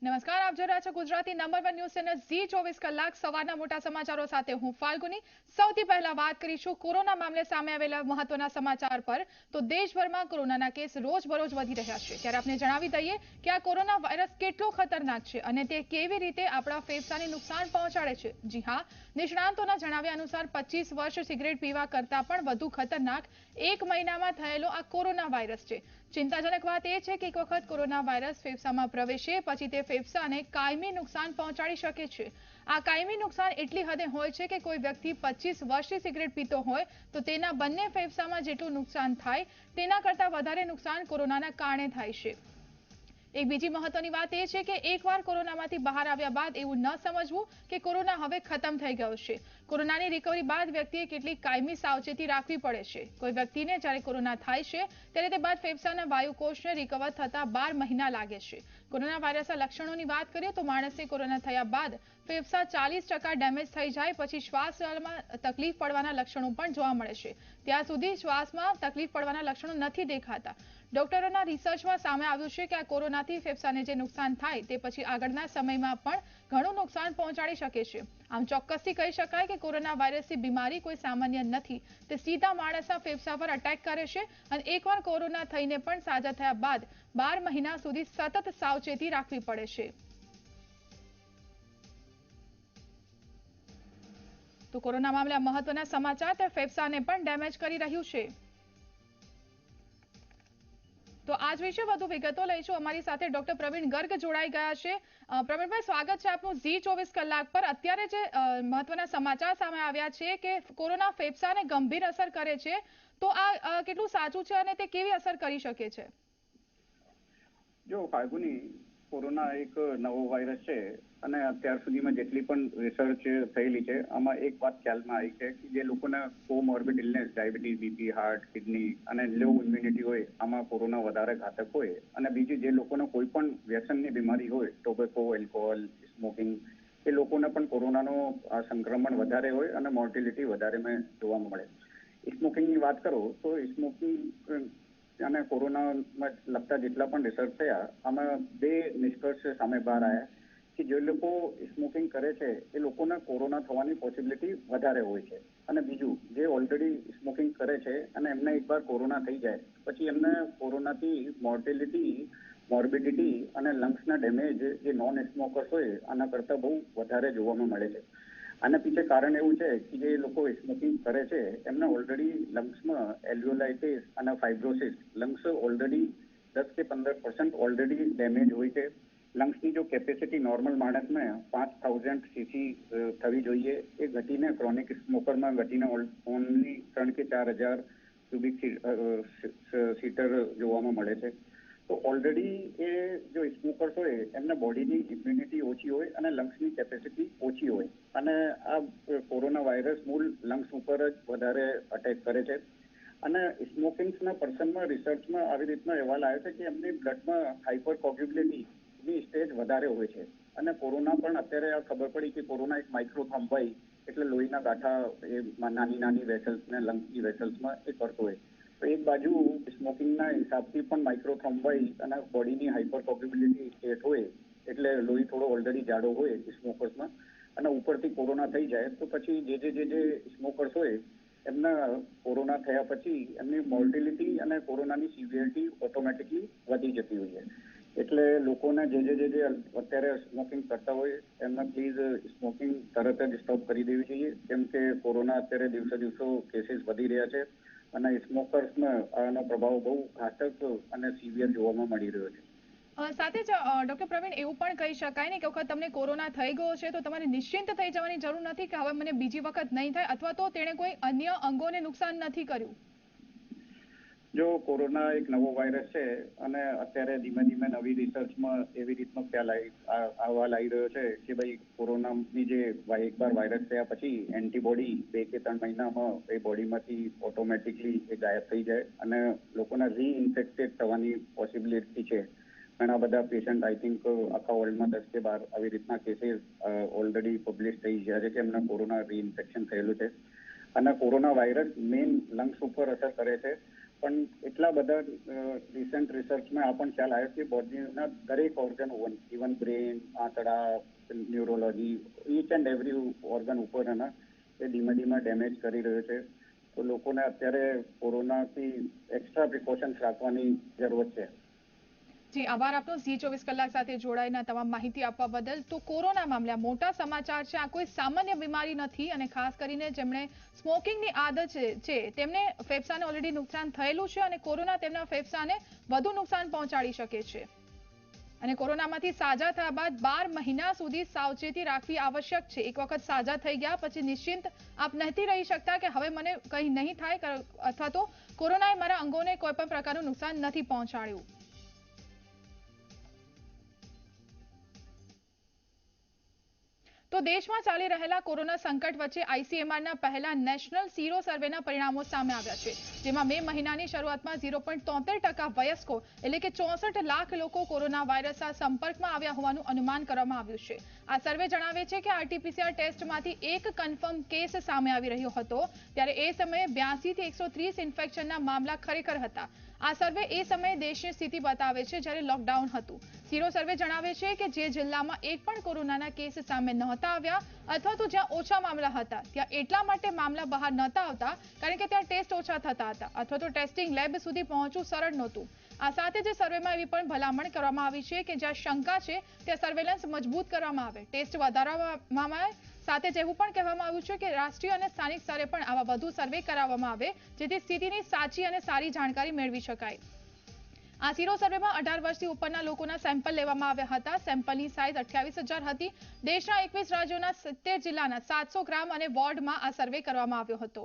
નમસ્કાર, આપ જોઈ રહ્યા છો Gujarati number 1 news channel Zee 24 કલાક સવારના મોટા સમાચારો સાથે હું ફાલ્ગુની। સૌથી પહેલા વાત કરીશું કોરોના મામલે સામે આવેલા મહત્વના સમાચાર પર। તો દેશભરમાં કોરોનાના કેસ રોજબરોજ વધી રહ્યા છે, ત્યારે આપણે જણાવી દઈએ કે આ કોરોના વાયરસ કેટલો ખતરનાક છે અને તે કેવી રીતે આપણા ફેફસાને નુકસાન પહોંચાડે છે। જી હા, નિષ્ણાંતોના જણાવ્યા અનુસાર 25 વર્ષ સિગરેટ પીવા કરતાં પણ વધુ ખતરનાક એક મહિનામાં થયેલો આ કોરોના વાયરસ છે। ચિંતાજનક વાત એ છે કે એક વખત કોરોના વાયરસ ફેફસામાં પ્રવેશે પછી તે ફેફસાને કાયમી નુકસાન પહોંચાડી શકે છે। આ કાયમી નુકસાન એટલી હદે હોય છે કે કોઈ વ્યક્તિ 25 વર્ષથી સિગરેટ પીતો હોય તો તેના બંને ફેફસામાં જેટલું નુકસાન થાય તેના કરતાં વધારે નુકસાન કોરોનાના કારણે થાય છે। એક બીજી મહત્વની વાત એ છે કે એકવાર કોરોનામાંથી બહાર આવ્યા બાદ એવું ન સમજવું કે કોરોના હવે ખતમ થઈ ગયો છે। કોરોનાની રિકવરી બાદ વ્યક્તિએ કેટલીક કાયમી સાવચેતી રાખવી પડે છે। કોઈ વ્યક્તિને જ્યારે કોરોના થાય છે ત્યારે તે બાદ ફેફસાના વાયુકોષને રિકવર થતા 12 મહિના લાગે છે। કોરોના વાયરસના લક્ષણોની વાત કરીએ તો માણસને કોરોના થયા બાદ ફેફસા 40% ડેમેજ થઈ જાય પછી શ્વાસ લેવામાં તકલીફ પડવાના લક્ષણો પણ જોવા મળે છે। ત્યાં સુધી શ્વાસમાં તકલીફ પડવાના લક્ષણો નથી દેખાતા। ડોક્ટરોના રિસર્ચમાં સામે આવ્યું છે કે આ કોરોનાથી ફેફસાને જે નુકસાન થાય તે પછી આગળના સમયમાં પણ ઘણું નુકસાન પહોંચાડી શકે છે। આમ ચોક્કસથી કહી શકાય કે કોરોના વાયરસની બીમારી કોઈ સામાન્ય નથી, તે સીધા માણસના ફેફસા પર અટેક કરે છે અને એકવાર કોરોના થઈને પણ સાજા થયા બાદ 12 મહિના સુધી સતત સાવચેતી રાખવી પડે છે। તો કોરોના મામલે મહત્વના સમાચાર, તે ફેફસાને પણ ડેમેજ કરી રહ્યું છે। તો આજ વિશે વધુ વિગતો લઈશું। અમારી સાથે ડોક્ટર પ્રવીણ ગર્ગ જોડાઈ ગયા છે। પ્રવીણભાઈ, સ્વાગત છે આપનું ઝી 24 કલાક પર। અત્યારે જે મહત્વના સમાચાર સામે આવ્યા છે કે કોરોના ફેફસાને ગંભીર અસર કરે છે, તો આ કેટલું સાચું છે અને તે કેવી અસર કરી શકે છે? જો ફાલ્ગુની, કોરોના એક નવો વાયરસ છે અને અત્યાર સુધીમાં જેટલી પણ રિસર્ચ થયેલી છે આમાં એક વાત ખ્યાલમાં આવી છે કે જે લોકોને comorbid illness, diabetes, BP, heart, kidney અને લો ઇમ્યુનિટી હોય આમાં કોરોના વધારે ઘાતક હોય, અને બીજું જે લોકોને કોઈ પણ વ્યસનની બીમારી હોય, ટોબેકો, એલ્કોહોલ, સ્મોકિંગ, એ લોકોને પણ કોરોનાનો સંક્રમણ વધારે હોય અને મોર્ટિલિટી વધારે જોવા મળે। સ્મોકિંગની વાત કરો તો સ્મોકિંગ અને કોરોનામાં લગતા જેટલા પણ રિસર્ચ થયા આમાં બે નિષ્કર્ષ સામે બહાર આવ્યા કે જે લોકો સ્મોકિંગ કરે છે એ લોકોને કોરોના થવાની પોસિબિલિટી વધારે હોય છે, અને બીજું જે ઓલરેડી સ્મોકિંગ કરે છે અને એમને એકવાર કોરોના થઈ જાય પછી એમને કોરોનાથી મોર્બિડિટી અને લંગ્સના ડેમેજ જે નોન સ્મોકર્સ હોય આના કરતાં બહુ વધારે જોવામાં મળે છે। આના પીછે કારણ એવું છે કે જે લોકો સ્મોકિંગ કરે છે એમને ઓલરેડી લંગ્સમાં એલ્વિયોલાઇટિસ અને ફાઇબ્રોસિસ, લંગ્સ ઓલરેડી 10 કે 15% ઓલરેડી ડેમેજ હોય છે। લંગ્સની જો કેપેસિટી નોર્મલ માણસમાં 5000 સીસી થવી જોઈએ એ ઘટીને ક્રોનિક સ્મોકરમાં ઘટીને ઓનલી 3 કે 4000 ક્યુબિક સીટર જોવામાં મળે છે। તો ઓલરેડી એ જો સ્મોકર્સ હોય એમના બોડીની ઇમ્યુનિટી ઓછી હોય અને લંગ્સની કેપેસિટી ઓછી હોય, અને આ કોરોના વાયરસ મૂળ લંગ્સ ઉપર જ વધારે અટેક કરે છે। અને સ્મોકિંગના પર્સનમાં રિસર્ચમાં આવી રીતનો અહેવાલ આવ્યો છે કે એમની બ્લડમાં હાઇપર કોગ્યુલેટની સ્ટેજ વધારે હોય છે, અને કોરોના પણ અત્યારે આ ખબર પડી કે કોરોના એક માઇક્રોથ્રોમ્બાઈ એટલે લોહીના ગાંઠા એ નાની વેસલ્સને લંગ્સની વેસલ્સમાં એ કરતો હોય, તો એક બાજુ સ્મોકિંગના હિસાબથી પણ માઇક્રોથ્રોમ્બાઈ અને બોડીની હાઇપર કોગ્યુલેટની સ્ટેટ હોય એટલે લોહી થોડો ઓલરેડી જાડો હોય સ્મોકર્સમાં, અને ઉપરથી કોરોના થઈ જાય તો પછી જે સ્મોકર્સ હોય એમના કોરોના થયા પછી એમની મોર્ટિલિટી અને કોરોનાની સિવિયરિટી ઓટોમેટિકલી વધી જતી હોય છે। એટલે લોકોને જે અત્યારે સ્મોકિંગ કરતા હોય એમને પ્લીઝ સ્મોકિંગ તરત જ સ્ટોપ કરી દેવી જોઈએ, કેમ કે કોરોના અત્યારે દિવસો કેસીસ વધી રહ્યા છે અને સ્મોકર્સમાં આનો પ્રભાવ બહુ ઘાતક અને સિવિયર જોવામાં મળી રહ્યો છે। સાથે જ ડોક્ટર પ્રવીણ, એવું પણ કહી શકાય ને કે વખત તમને કોરોના થઈ ગયો છે તો તમારે નિશ્ચિંત થઈ જવાની જરૂર નથી કે હવે મને બીજી વખત નહીં થાય, અથવા તો તેણે કોઈ અન્ય અંગોને નુકસાન નથી કર્યું? જો કોરોના એક નવો વાયરસ છે અને અત્યારે ધીમે નવી રિસર્ચમાં એવી રીતનો ખ્યાલ અહેવાલ આવી રહ્યો છે કે ભાઈ કોરોનાની જે એકવાર વાયરસ થયા પછી એન્ટીબોડી 2 કે 3 મહિનામાં એ બોડીમાંથી ઓટોમેટિકલી એ ગાયબ થઈ જાય અને લોકોને રીઇન્ફેક્ટેડ થવાની પોસિબિલિટી છે। ઘણા બધા પેશન્ટ આઈ થિંક આખા વર્લ્ડમાં 10 કે 12 આવી રીતના કેસીસ ઓલરેડી પબ્લિશ થઈ ગયા છે કે એમને કોરોના રીઇન્ફેક્શન થયેલું છે, અને કોરોના વાયરસ મેઇન લંગ્સ ઉપર અસર કરે છે પણ એટલા બધા રિસન્ટ રિસર્ચમાં આ પણ ખ્યાલ આવ્યો કે બોડીના દરેક ઓર્ગન ઇવન બ્રેન, આંતરડા, neurology, each and every organ ઉપર એ ધીમે ધીમે ડેમેજ કરી રહ્યો છે. તો લોકોને અત્યારે કોરોનાથી એક્સ્ટ્રા પ્રિકોશન્સ રાખવાની જરૂરત છે. જી આભાર આપનો ઝી 24 કલાક સાથે જોડાઈને તમામ માહિતી આપવા બદલ. તો કોરોના મામલે મોટા સમાચાર છે. આ કોઈ સામાન્ય બીમારી નથી અને ખાસ કરીને જેમણે સ્મોકિંગની આદત છે તેમને ફેફસાને ઓલરેડી નુકસાન થયેલું છે અને કોરોના તેમના ફેફસાને વધુ નુકસાન પહોંચાડી શકે છે. અને કોરોનામાંથી સાજા થયા બાદ 12 મહિના સુધી સાવચેતી રાખવી આવશ્યક છે. એક વખત સાજા થઈ ગયા પછી નિશ્ચિંત આપ નથી રહી શકતા કે હવે મને કંઈ નહીં થાય અથવા તો કોરોનાએ મારા અંગોને કોઈ પણ પ્રકારનું નુકસાન નથી પહોંચાડ્યું. તો દેશમાં ચાલી રહેલા કોરોના સંકટ વચ્ચે આઈસીએમઆરના પહેલા નેશનલ સીરો સર્વેના પરિણામો સામે આવ્યા છે, જેમાં મે મહિનાની શરૂઆતમાં 0.73% વયસ્કો એટલે કે 64 લાખ લોકો કોરોના વાયરસના સંપર્કમાં આવ્યા હોવાનું અનુમાન કરવામાં આવ્યું છે. આ સર્વે જણાવે છે કે આરટીપીસીઆર ટેસ્ટમાંથી એક કન્ફર્મ કેસ સામે આવી રહ્યો હતો, ત્યારે એ સમયે 82 થી 130 ઇન્ફેક્શનના મામલા ખરેખર હતા. આ સર્વે એ સમયે દેશની સ્થિતિ બતાવે છે જ્યારે લોકડાઉન હતું. સીરો સર્વે જણાવે છે કે જે જિલ્લામાં એક પણ કોરોનાના કેસ સામે નહોતા આવ્યા અથવા તો જ્યાં ઓછા મામલા હતા ત્યાં એટલા માટે મામલા બહાર નહોતા આવતા કારણ કે ત્યાં ટેસ્ટ ઓછા થતા હતા અથવા તો ટેસ્ટિંગ લેબ સુધી પહોંચવું સરળ નહોતું. આ સાથે જ સર્વેમાં એવી પણ ભલામણ કરવામાં આવી છે કે જ્યાં શંકા છે ત્યાં સર્વેલન્સ મજબૂત કરવામાં આવે, ટેસ્ટ વધારવામાં આવે. સાથે જ એવું પણ કહેવામાં આવ્યું છે કે રાષ્ટ્રીય અને સ્થાનિક સ્તરે પણ આવા વધુ સર્વે કરાવવામાં આવે જેથી સ્થિતિની સાચી અને સારી જાણકારી મેળવી શકાય. આ સીરો સર્વેમાં 18 વર્ષથી ઉપરના લોકોના સેમ્પલ લેવામાં આવ્યા હતા. સેમ્પલની સાઇઝ 28,000 હતી. દેશના 21 રાજ્યોના 70 જિલ્લાના 700 ગ્રામ અને વોર્ડમાં આ સર્વે કરવામાં આવ્યો હતો.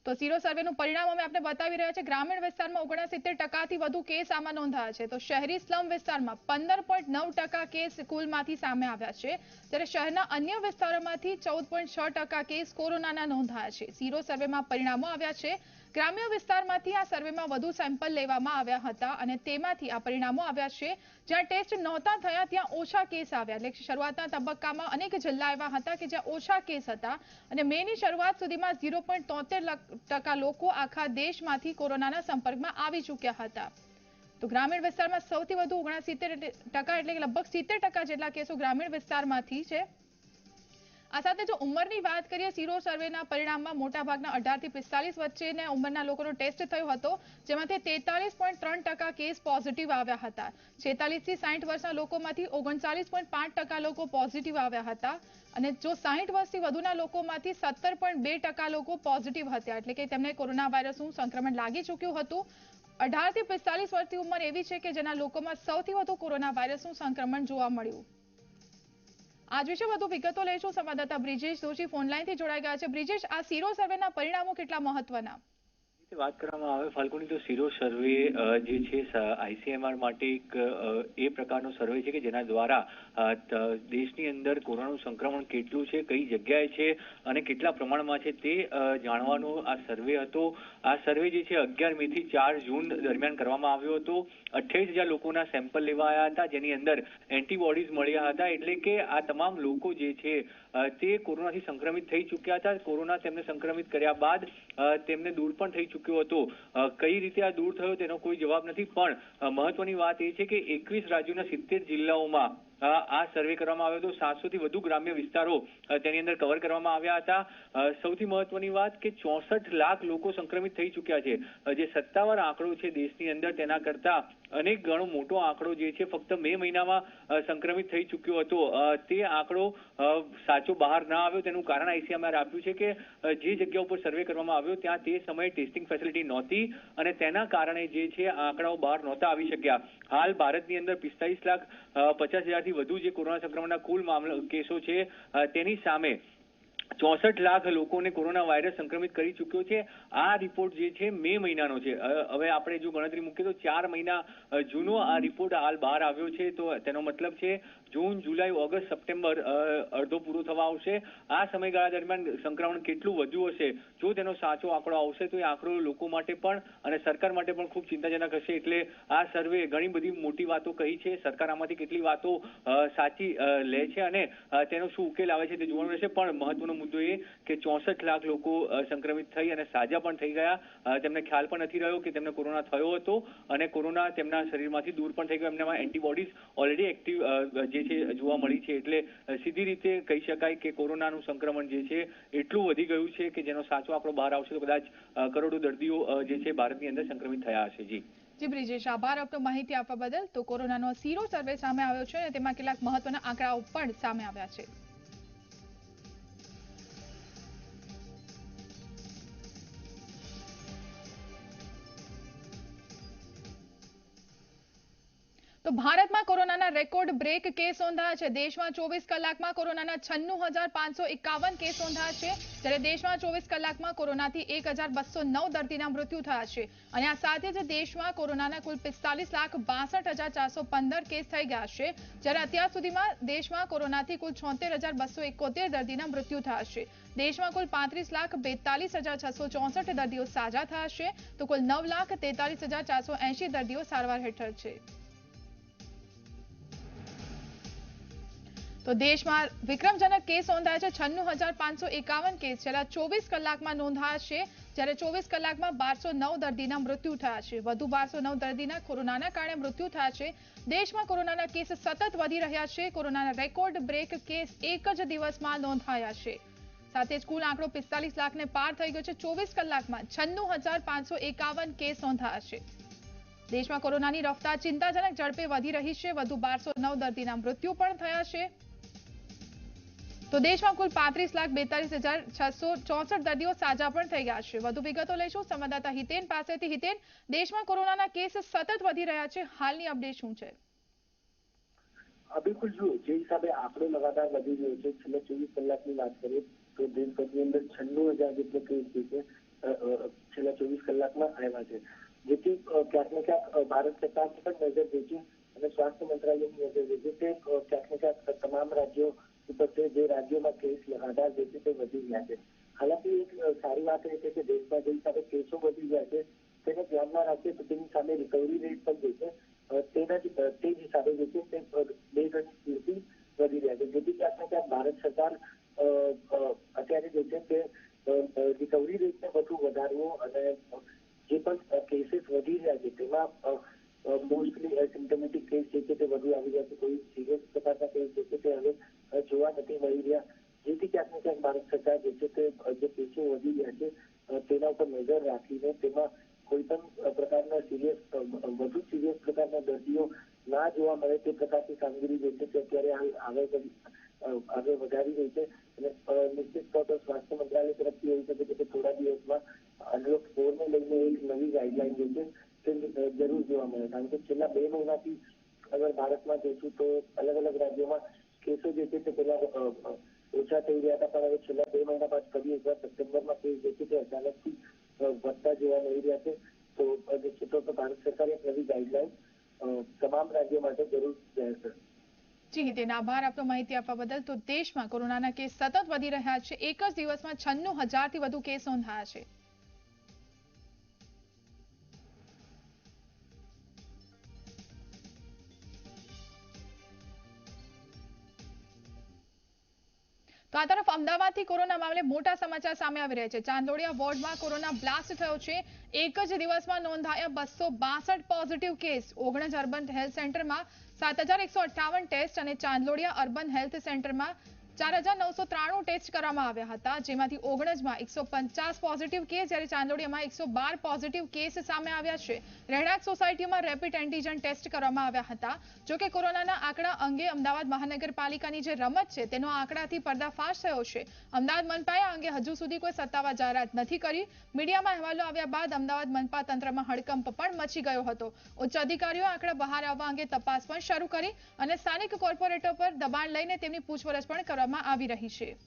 તો સીરો સર્વેનું પરિણામ અમે આપને બતાવી રહ્યા છે. ગ્રામીણ વિસ્તારમાં 69% વધુ કેસ આમાં નોંધાયા છે, તો શહેરી સ્લમ વિસ્તારમાં 15.9% કેસ કુલમાંથી સામે આવ્યા છે, જ્યારે શહેરના અન્ય વિસ્તારોમાંથી 14.6% કેસ કોરોનાના નોંધાયા છે. સીરો સર્વેમાં પરિણામો આવ્યા છે. ગ્રામ્ય વિસ્તારમાંથી આ સર્વેમાં વધુ સેમ્પલ લેવામાં આવ્યા હતા અને તેમાંથી આ પરિણામો આવ્યા છે. જ્યાં ટેસ્ટ નહોતા થયા ત્યાં ઓછા કેસ આવ્યા, એટલે શરૂઆતના તબક્કામાં અનેક જિલ્લા એવા હતા કે જ્યાં ઓછા કેસ હતા અને મેની શરૂઆત સુધીમાં 0.73% લોકો આખા દેશમાંથી કોરોનાના સંપર્કમાં આવી ચૂક્યા હતા. તો ગ્રામીણ વિસ્તારમાં સૌથી વધુ 69% એટલે કે લગભગ 70% જેટલા કેસો ગ્રામીણ વિસ્તારમાંથી છે. આ સાથે જો ઉંમરની વાત કરીએ, સીરો સર્વેના પરિણામમાં મોટાભાગના 18 થી 45 વચ્ચેના ઉંમરના લોકોનો ટેસ્ટ થયો હતો, જેમાંથી 43.3% કેસ પોઝિટિવ આવ્યા હતા. 46 થી 60 વર્ષના લોકોમાંથી 39.5% લોકો પોઝિટિવ આવ્યા હતા અને જો 60 વર્ષથી વધુના લોકોમાંથી 17.2% લોકો પોઝિટિવ હતા, એટલે કે તેમને કોરોના વાયરસનું સંક્રમણ લાગી ચૂક્યું હતું. 18 થી 45 વર્ષની ઉંમર એવી છે કે જેના લોકોમાં સૌથી વધુ કોરોના વાયરસનું સંક્રમણ જોવા મળ્યું. આજ વિશે વધુ વિગતો લઈશું. સંવાદદાતા બ્રિજેશ જોશી ફોનલાઈનથી જોડાઈ ગયા છે. બ્રિજેશ, આ સીરો સર્વેના પરિણામો કેટલા મહત્વના? વાત કરવામાં આવે ફાલ્ગુની, તો સીરો સર્વે જે છે આઈસીએમઆર માટે એક એ પ્રકારનો સર્વે છે કે જેના દ્વારા દેશની અંદર કોરોનાનું સંક્રમણ કેટલું છે, કઈ જગ્યાએ છે અને કેટલા પ્રમાણમાં છે તે જાણવાનો આ સર્વે હતો. આ સર્વે જે છે 11 મે થી 4 જૂન દરમિયાન કરવામાં આવ્યો હતો. 28,000 લોકોના સેમ્પલ લેવાયા હતા, જેની અંદર એન્ટીબોડીઝ મળ્યા હતા, એટલે કે આ તમામ લોકો જે છે તે કોરોનાથી સંક્રમિત થઈ ચૂક્યા હતા. કોરોના તેમને સંક્રમિત કર્યા બાદ તેમને દૂર પણ થઈ ચૂક્યો હતો. કઈ રીતે આ દૂર થયો તેનો કોઈ જવાબ નથી, પણ મહત્વની વાત એ છે કે 21 રાજ્યોના 70 જિલ્લાઓમાં આ સર્વે કરવામાં આવ્યો હતો. 700 થી વધુ ગ્રામ્ય વિસ્તારો તેની અંદર કવર કરવામાં આવ્યા હતા. સૌથી મહત્વની વાત કે 64 લાખ લોકો સંક્રમિત થઈ ચૂક્યા છે, જે સત્તાવાર આંકડો છે દેશની અંદર તેના કરતા અનેક ગણો મોટો આંકડો જે છે ફક્ત મે મહિનામાં સંક્રમિત થઈ ચૂક્યો હતો. તે આંકડો સાચો બહાર ના આવ્યો, તેનું કારણ આઈસીએમઆર આપ્યું છે કે જે જગ્યા ઉપર સર્વે કરવામાં આવ્યો ત્યાં તે સમયે ટેસ્ટિંગ ફેસિલિટી નહોતી અને તેના કારણે જે છે આંકડાઓ બહાર નહોતા આવી શક્યા. હાલ ભારતની અંદર 45,50,000થી વધુ જે કોરોના સંક્રમણના કુલ કેસો છે તેની સામે 64 લાખ લોકોને કોરોના વાયરસ સંક્રમિત કરી ચૂક્યો છે. આ રિપોર્ટ જે છે મે મહિનાનો છે. હવે આપણે જો ગણતરી મૂકીએ તો 4 મહિના જૂનો આ રિપોર્ટ હાલ બહાર આવ્યો છે, તો તેનો મતલબ છે જૂન, જુલાઈ, ઓગસ્ટ, સપ્ટેમ્બર અડધો પૂરો થવા આવશે. આ સમયગાળા દરમિયાન સંક્રમણ કેટલું વધ્યું હશે, જો તેનો સાચો આંકડો આવશે તો એ આંકડો લોકો માટે પણ અને સરકાર માટે પણ ખૂબ ચિંતાજનક હશે. એટલે આ સર્વે ઘણી બધી મોટી વાતો કહી છે. સરકાર આમાંથી કેટલી વાતો સાચી લે છે અને તેનો શું ઉકેલ આવે છે તે જોવાનું રહેશે. પણ મહત્વનો મહત્વનો મુદ્દો એ કે 64 લાખ લોકો સંક્રમિત થઈ અને સાજા પણ થઈ ગયા. તેમને ખ્યાલ પણ નથી રહ્યો કે તેમને કોરોના થયો હતો અને કોરોના તેમના શરીરમાંથી દૂર પણ થઈ ગયો. એમનામાં એન્ટીબોડીઝ ઓલરેડી એક્ટિવ જે છે જોવા મળી છે. એટલે સીધી રીતે કહી શકાય કે કોરોનાનું સંક્રમણ જે છે એટલું વધી ગયું છે કે જેનો સાચો આંકડો બહાર આવશે તો કદાચ કરોડો દર્દીઓ જે છે ભારતની અંદર સંક્રમિત થયા હશે. જી બ્રિજેશ, આભાર આપનો માહિતી આપવા બદલ. તો કોરોનાનો સીરો સર્વે સામે આવ્યો છે અને તેમાં કેટલાક મહત્વના આંકડાઓ પણ સામે આવ્યા છે. તો ભારતમાં કોરોનાના રેકોર્ડ બ્રેક કેસ નોંધાયા છે. દેશમાં 24 કલાકમાં કોરોનાના 96,551 કેસ નોંધાયા છે, જ્યારે દેશમાં 24 કલાકમાં કોરોનાથી 1,209 દર્દીના મૃત્યુ થયા છે. અને આ સાથે જ દેશમાં કોરોનાના કુલ 45,62,415 કેસ થઈ ગયા છે, જ્યારે અત્યાર સુધીમાં દેશમાં કોરોનાથી કુલ 76,271 દર્દીના મૃત્યુ થયા છે. દેશમાં કુલ 35,42,664 દર્દીઓ સાજા થયા છે, તો કુલ 9,43,480 દર્દીઓ સારવાર હેઠળ છે. તો દેશમાં વિક્રમજનક કેસ નોંધાયા છે. 96,551 કેસ છેલ્લા 24 કલાકમાં નોંધાયા છે, જ્યારે 24 કલાકમાં 1209 દર્દીના મૃત્યુ થયા છે. વધુ 1209 દર્દીના કોરોનાના કારણે મૃત્યુ થયા છે. દેશમાં કોરોનાના કેસ સતત વધી રહ્યા છે. કોરોનાના રેકોર્ડ બ્રેક કેસ એક જ દિવસમાં નોંધાયા છે. સાથે જ કુલ આંકડો 45 લાખને પાર થઈ ગયો છે. 24 કલાકમાં 96,551 કેસ નોંધાયા છે. દેશમાં કોરોનાની રફતાર ચિંતાજનક ઝડપે વધી રહી છે. વધુ 1209 દર્દીના મૃત્યુ પણ થયા છે. તો દેશમાં કુલ 35,42,664 દર્દીઓ સાજા પણ થઈ ગયા છે. વધુ વિગતો લઈશું સંવાદદાતા હિતેન પાસેથી. હિતેન, દેશમાં કોરોનાના કેસ સતત વધી રહ્યા છે, હાલની અપડેટ શું છે? બિલકુલ, જુઓ જે હિસાબે આંકડો લગાતાર વધી રહ્યો છે, છેલ્લા 24 કલાકની વાત કરીએ તો દેશભરની અંદર 96,000 જેટલો કેસ જે છે છેલ્લા 24 કલાકમાં આવ્યા છે, જેથી ક્યાંક ને ક્યાંક ભારત સરકારની પણ નજર જે છે અને સ્વાસ્થ્ય મંત્રાલયની નજર જે છે તે ક્યાંક ને ક્યાંક તમામ રાજ્યો ઉપર છે, જે રાજ્યોમાં કેસ લગાતાર જે છે તે વધી રહ્યા છે. હાલાકી એક સારી વાત એ છે કે દેશમાં જે હિસાબે કેસો વધી ગયા છે તેને ધ્યાનમાં રાખીએ તો તેની સામે રિકવરી રેટ પણ જે છે તે જ હિસાબે જે છે તે 2 ગણી સ્પીડથી વધી રહ્યા છે, જેથી ક્યાંક ને ક્યાંક ભારત સરકાર અત્યારે જે છે તે રિકવરી રેટને વધુ વધારવો અને જે પણ કેસીસ વધી રહ્યા છે તેમાં મોસ્ટલી એસિમ્ટોમેટિક કેસ જે છે તે વધુ આવી રહ્યા છે. કોઈ સિરિયસ પ્રકારના કેસ જે છે તે હવે જોવા નથી મળી રહ્યા, જેથી ક્યાંક ને ક્યાંક ભારત સરકાર જે છે તે જે કેસો વધી રહ્યા છે તેના ઉપર નજર રાખીને તેમાં કોઈ પણ પ્રકારના વધુ સિરિયસ પ્રકારના દર્દીઓ ના જોવા મળે તે પ્રકારની કામગીરી જે છે તે અત્યારે આગળ વધારી રહી છે. અને નિશ્ચિત તौर પર સ્વાસ્થ્ય મંત્રાલય તરફથી એવું છે કે થોડા દિવસમાં અનલોક 4 ને લઈને એક નવી ગાઈડલાઈન જે છે તે જરૂર જોવા મળે, કારણ કે છેલ્લા 2 મહિનાથી અગર ભારતમાં જોઈશું તો અલગ અલગ રાજ્યોમાં કેસો જે છે તે પેલા ઓછા થઈ ગયા હતા, પણ હવે છેલ્લા 2 મહિના બાદ ફરી એકવાર સપ્ટેમ્બરમાં કેસ જે છે તે અચાનકથી વધતા જોવા મળી રહ્યા છે. તો નિશ્ચિત તौर પર ભારત સરકારે એક નવી ગાઈડલાઈન તમામ રાજ્યો માટે જરૂર જાહેર કરશે. જી હિતેન, આભાર આપનો માહિતી આપવા બદલ. તો દેશમાં કોરોનાના કેસ સતત વધી રહ્યા છે. એક જ દિવસમાં 96,000થી વધુ કેસ નોંધાયા છે. તો આ તરફ અમદાવાદથી કોરોના મામલે મોટા સમાચાર સામે આવી રહ્યા છે. ચાંદોડિયા વોર્ડમાં કોરોના બ્લાસ્ટ થયો છે. એક જ દિવસમાં નોંધાયા 262 positive case. Ognaj urban health સેન્ટરમાં 7,158 ટેસ્ટ અને ચાંદલોડિયા અર્બન હેલ્થ સેન્ટરમાં 4,993 ટેસ્ટ કરવામાં આવ્યા હતા, જેમાંથી ઓગણજમાં 150 પોઝિટિવ કેસ, જ્યારે ચાંદોડિયામાં 112 પોઝિટિવ કેસ સામે આવ્યા છે. રહેણાંક સોસાયટીમાં રેપિડ એન્ટીજન ટેસ્ટ કરવામાં આવ્યા હતા. જોકે કોરોનાના આંકડા અંગે અમદાવાદ મહાનગરપાલિકાની જે રમત છે તેનો આંકડાથી પર્દાફાશ થયો છે. અમદાવાદ મનપાએ આ અંગે હજુ સુધી કોઈ સત્તાવાર જાહેરાત નથી કરી. મીડિયામાં અહેવાલો આવ્યા બાદ અમદાવાદ મનપા તંત્રમાં હડકંપ પણ મચી ગયો હતો. ઉચ્ચ અધિકારીઓ આંકડા બહાર આવવા અંગે તપાસ પણ શરૂ કરી અને સ્થાનિક કોર્પોરેટર પર દબાણ લઈને તેમની પૂછપરછ પણ કરવામાં આવી રહી છે.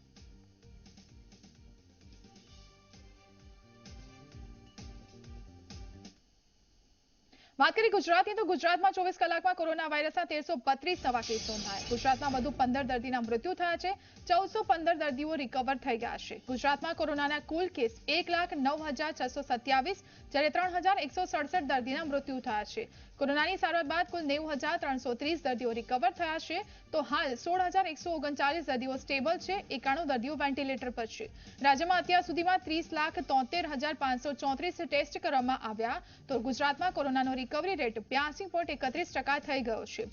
વાત કરીએ ગુજરાતની તો ગુજરાતમાં 24 કલાકમાં કોરોના વાયરસના 1332 નવા કેસ નોંધાયા. ગુજરાતમાં વધુ 15 દર્દીના મૃત્યુ થયા છે. 1415 દર્દીઓ રિકવર થઈ ગયા છે. ગુજરાતમાં કોરોનાના કુલ કેસ 1,09,627 જ્યારે 3,167 દર્દીના મૃત્યુ થયા છે. કોરોનાની સારવાર બાદ કુલ 90,330 દર્દીઓ રિકવર થયા છે. તો હાલ 16,139 દર્દીઓ સ્ટેબલ છે. 91 દર્દીઓ વેન્ટિલેટર પર છે. રાજ્યમાં અત્યાર સુધીમાં 30,73,534 ટેસ્ટ કરવામાં આવ્યા. તો ગુજરાતમાં કોરોનાનો રિકવરી રેટ 82.31% થઈ ગયો છે.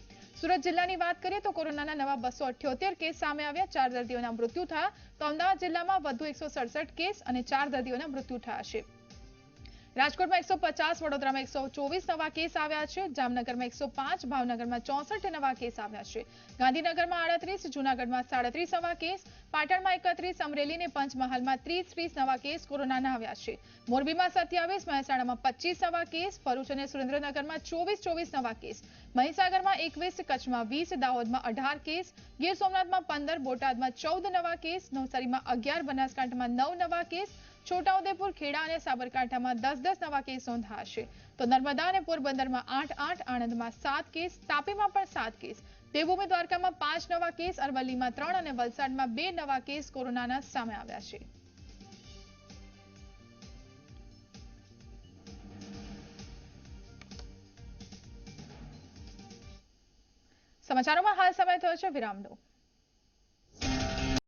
સુરત જિલ્લાની વાત કરીએ તો કોરોનાના નવા 278 કેસ સામે આવ્યા. 4 દર્દીઓના મૃત્યુ થયા. તો અમદાવાદ જિલ્લામાં વધુ 167 કેસ અને 4 દર્દીઓના મૃત્યુ થયા છે. રાજકોટમાં 150, વડોદરામાં 124 નવા કેસ આવ્યા છે. જામનગરમાં 105, ભાવનગરમાં 64 નવા કેસ આવ્યા છે. ગાંધીનગરમાં 38, જૂનાગઢમાં 37 નવા કેસ, પાટણમાં 31, અમરેલી અને પંચમહાલમાં 30 નવા કેસ કોરોનાના આવ્યા છે. મોરબીમાં 27, મહેસાણામાં 25 નવા કેસ, ભરૂચ અને સુરેન્દ્રનગરમાં 24 નવા કેસ, મહીસાગરમાં 21, કચ્છમાં 20, દાહોદમાં 18 કેસ, ગીર સોમનાથમાં 15, બોટાદમાં 14 નવા કેસ, નવસારીમાં 11, બનાસકાંઠામાં 9 નવા કેસ, છોટાઉદેપુર, ખેડા અને સાબરકાંઠામાં 10 નવા કેસ નોંધાયા છે. તો નર્મદા અને પોરબંદરમાં 8, આણંદમાં 7 કેસ, તાપીમાં પણ 7 કેસ, દેવભૂમિ દ્વારકામાં 5 નવા કેસ, અરવલ્લીમાં 3 અને વલસાડમાં 2 નવા કેસ કોરોનાના સામે આવ્યા છે. સમાચારોમાં હાલ સમય થયો છે વિરામનો.